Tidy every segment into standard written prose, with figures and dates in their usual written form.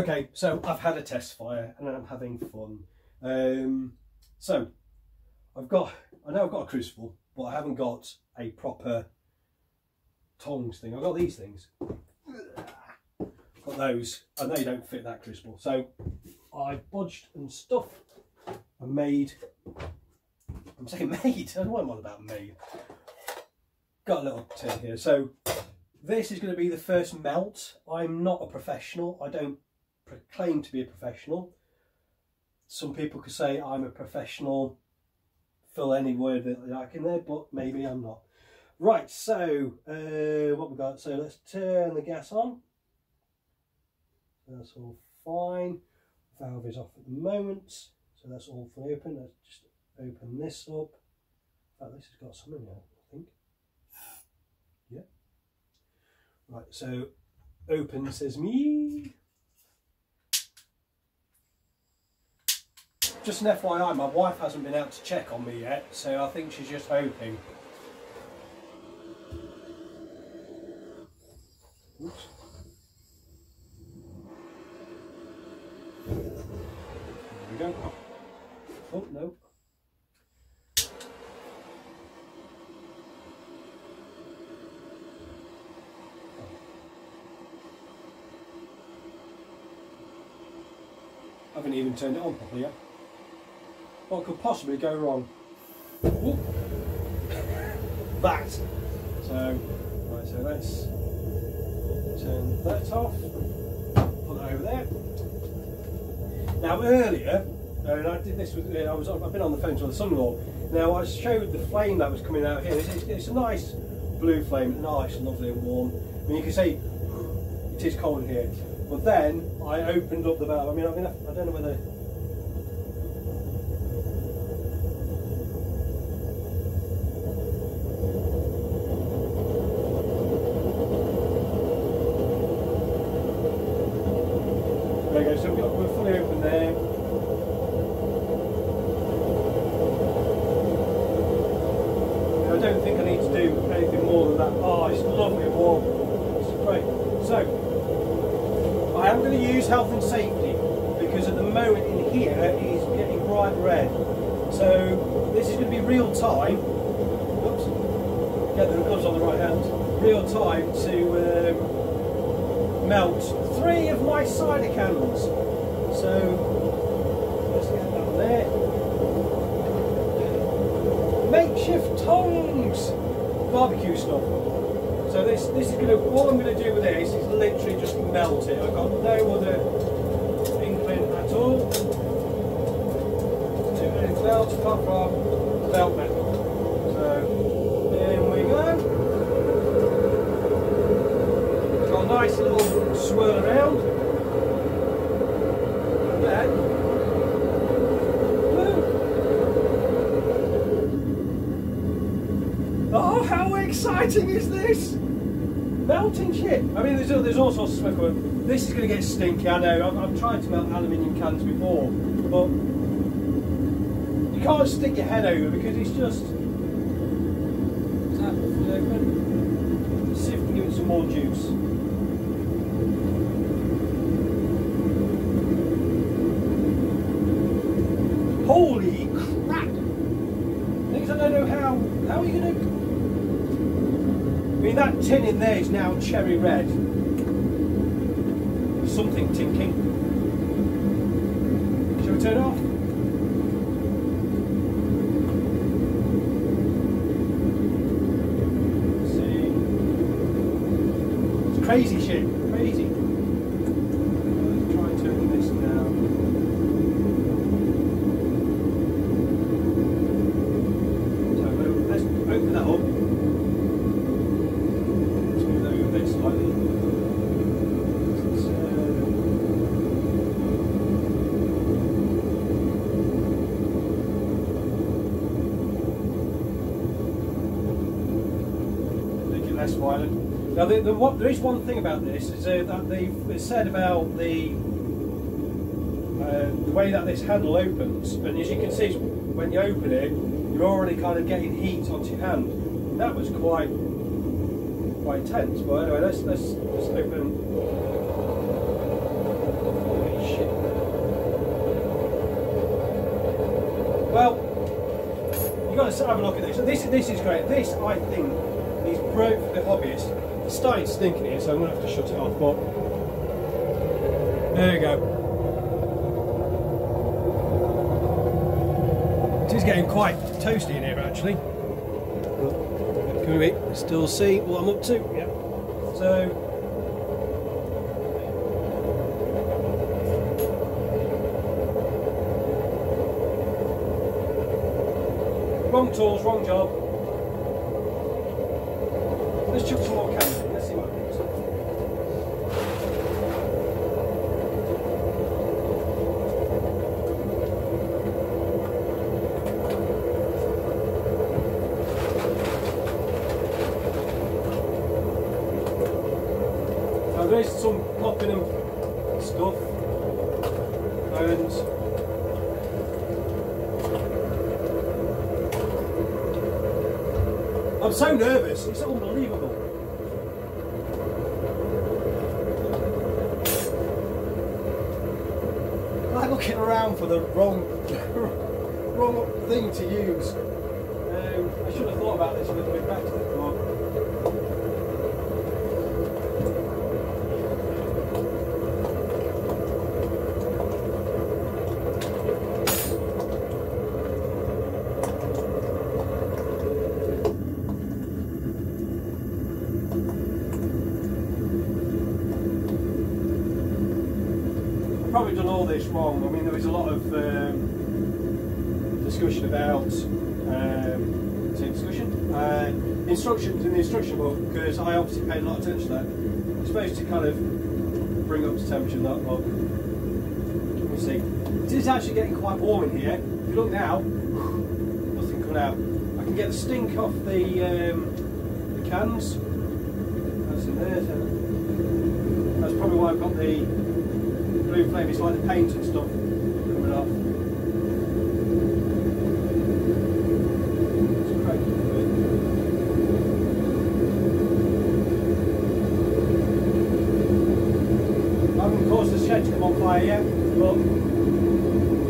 Okay, so I've had a test fire and I'm having fun. So I know I've got a crucible, but I haven't got a proper tongs thing. I've got these things. Got those. I know you don't fit that crucible. So I bodged and stuff. I'm saying made. I don't know what I'm on about made. Got a little tin here. So this is going to be the first melt. I'm not a professional. I don't claim to be a professional. Some people could say I'm a professional. Fill any word that they like in there, but maybe I'm not. Right, so what we got? So let's turn the gas on. That's all fine. Valve is off at the moment, so that's all fully open. Let's just open this up. In fact, this has got some in there, I think. Yeah. Right, so open sesame. Just an FYI, my wife hasn't been out to check on me yet, so I think she's just hoping. Oops. There we go. Oh, no. I haven't even turned it on properly yet. What could possibly go wrong? Ooh. That. So, right, so let's turn that off. Put that over there. Now earlier, and I did this with, I've been on the phone to the son-in-law. Now I showed the flame that was coming out here. It's a nice blue flame, nice, lovely and warm. I mean, you can see it is cold in here. But then I opened up the valve. I don't know whether. There you go, so we're fully open there. I don't think I need to do anything more than that. Oh, it's lovely and warm. It's great. So, I am going to use health and safety because at the moment in here it is getting bright red. So, this is going to be real time. Oops. Get the gloves on the right hand. Real time to melt 3 of my cider cans. So let's get that on there. Makeshift tongs, barbecue stuff. So this is gonna. What I'm gonna do with this is literally just melt it. I've got no other inkling at all to do anything else apart from melt metal. So there we go. Nice little swirl around, and then oh, how exciting is this? Melting shit. I mean, there's all sorts of smoke. This is going to get stinky. I know. I've tried to melt aluminium cans before, but you can't stick your head over because it's just. Is that open? Let's see if we can give it some more juice. Holy crap! Things I don't know how are you going to... I mean, that tin in there is now cherry red. Something tinking. Shall we turn it off? Let's see. It's crazy shit. Crazy. Let's try turning this down. Open that up. Let's move that over a bit slightly. Make it less violent. Now, there is one thing about this is that they've said about the way that this handle opens, and as you can see, when you open it, you're already kind of getting heat onto your hand. That was quite intense. But anyway, let's open. have a look at this. This is great. This, I think, is broke for the hobbyist. It's starting to stink in here, so I'm going to have to shut it off, but there you go. It is getting quite toasty in here, actually. Can we still see what I'm up to? Yeah. So, wrong tools, wrong job. Let's chuck some more cans in, let's see what happens. Now there's some popping and stuff, and I'm so nervous, it's unbelievable. I'm like looking around for the wrong thing to use. I should have thought about this a little bit better. But probably done all this wrong. I mean, there was a lot of discussion about instructions in the instruction book, because I obviously paid a lot of attention to that. You're supposed to kind of bring up the temperature and that. Well, let me see. It is actually getting quite warm in here. If you look now, nothing coming out. I can get the stink off the cans. That's in there. So that's probably why I've got the blue flame. It's like the paint and stuff coming off. It's crazy. I haven't caused the shed to come on fire yet, but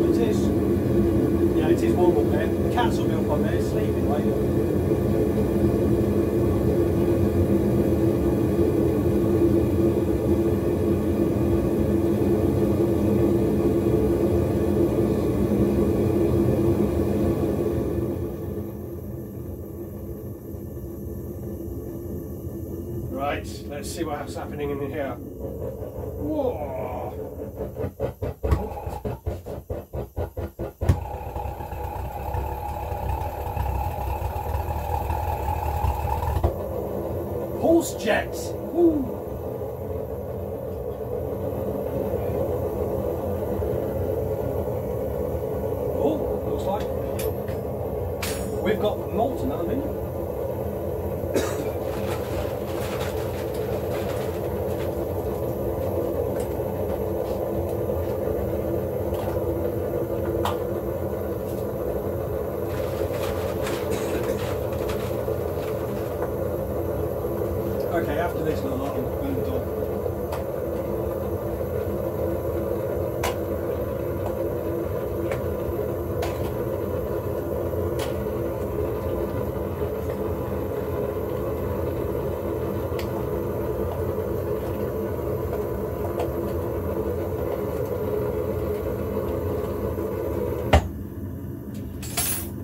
it is. Yeah, it is warm up there. The cats will be up on there, sleeping later. Right, let's see what's happening in here. Whoa! Pulse jets! Woo! Oh, looks like we've got molten aluminium. Okay, after this little lot, I'm done.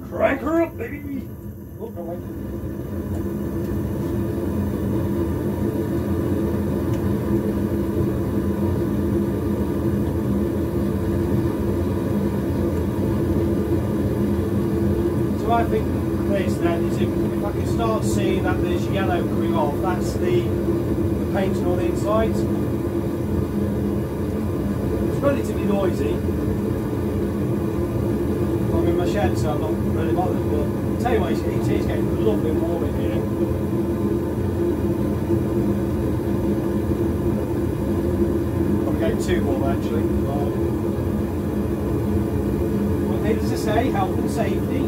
Crank her up, baby! Oh, wrong way. I think this then is if I can start seeing that there's yellow coming off, that's the paint on the insides. It's relatively noisy. I'm in my shed, so I'm not really bothered, but I'll tell you what, it is getting lovely and warm in here. Probably getting too warm actually. But needless to say, health and safety.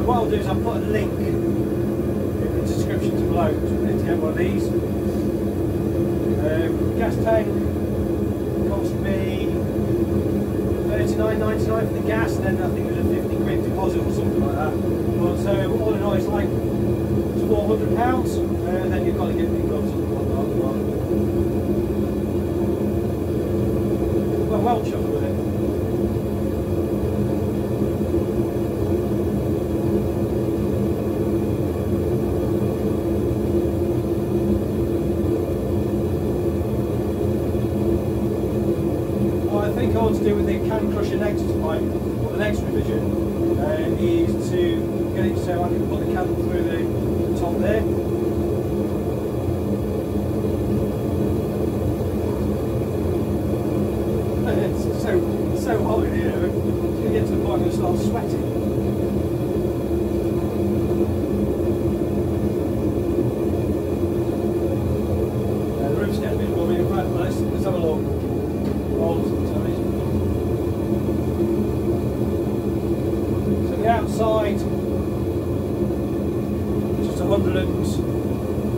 What I'll do is I'll put a link in the description to bloke to get one of these. Gas tank cost me £39.99 for the gas, and then I think it was a £50 deposit or something like that. But so all in all, it's like £400, and then you've got to get the gloves and whatnot. But well chuffed with it. What I think I want to do with the can crusher next time, or the next revision, is to get it so I can put the can through the top there. It's so hot in here, it's going to get to the point where I start sweating. The roof's getting a bit warm. In fact, let's have a look. So the outside, just 109,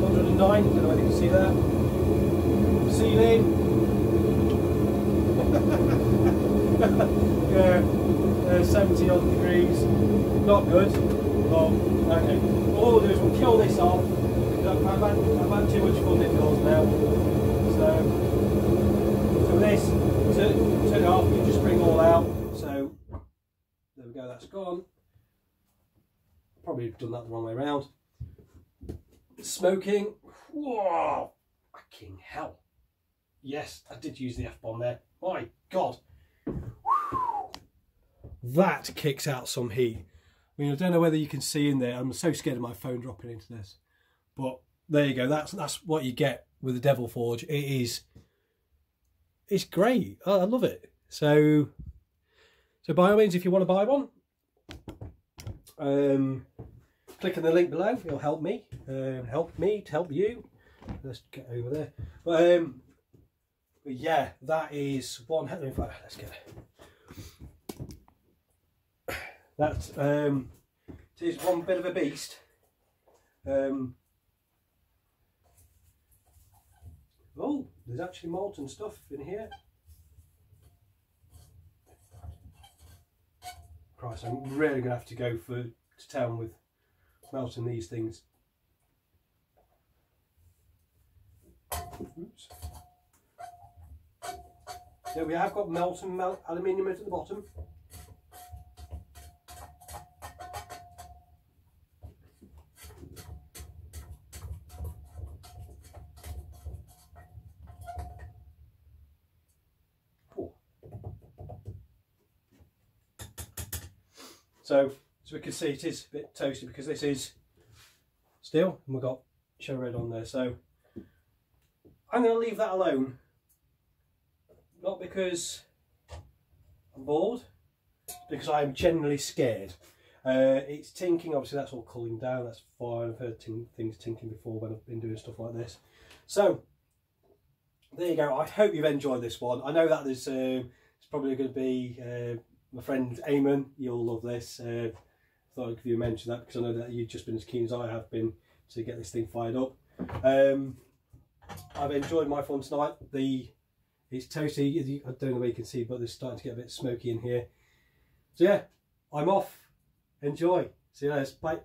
I don't know whether you can see that. Ceiling. Yeah, 70 odd degrees, not good, but okay. All we'll do is we'll kill this off, because I've had too much fun indoors now. So this, turn it off, you just bring it all out. So there we go, that's gone. Probably done that the wrong way around. Smoking, whoa, fucking hell. Yes, I did use the F-bomb there. My God. That kicks out some heat. I mean, I don't know whether you can see in there. I'm so scared of my phone dropping into this. But there you go. That's what you get with the Devil Forge. It's great. I love it. So by all means, if you want to buy one, click on the link below. It'll help me. Help me to help you. Let's get over there. But yeah, that is one. In fact, let's get it. That is one bit of a beast. Oh, there's actually molten stuff in here. Christ, I'm really going to have to go to town with melting these things. Oops. So we have got molten aluminium at the bottom. So we can see it is a bit toasty because this is steel and we've got show red on there. So I'm going to leave that alone. Not because I'm bored, because I'm generally scared. It's tinking, obviously that's all cooling down, that's fine. I've heard things tinking before when I've been doing stuff like this. So there you go. I hope you've enjoyed this one. I know that there's it's probably going to be my friend Eamon. You'll love this. I thought I'd give you a mention of that because I know that you've just been as keen as I have been to get this thing fired up. I've enjoyed my fun tonight. It's toasty. I don't know where you can see, but it's starting to get a bit smoky in here. So yeah, I'm off. Enjoy. See you later. Bye.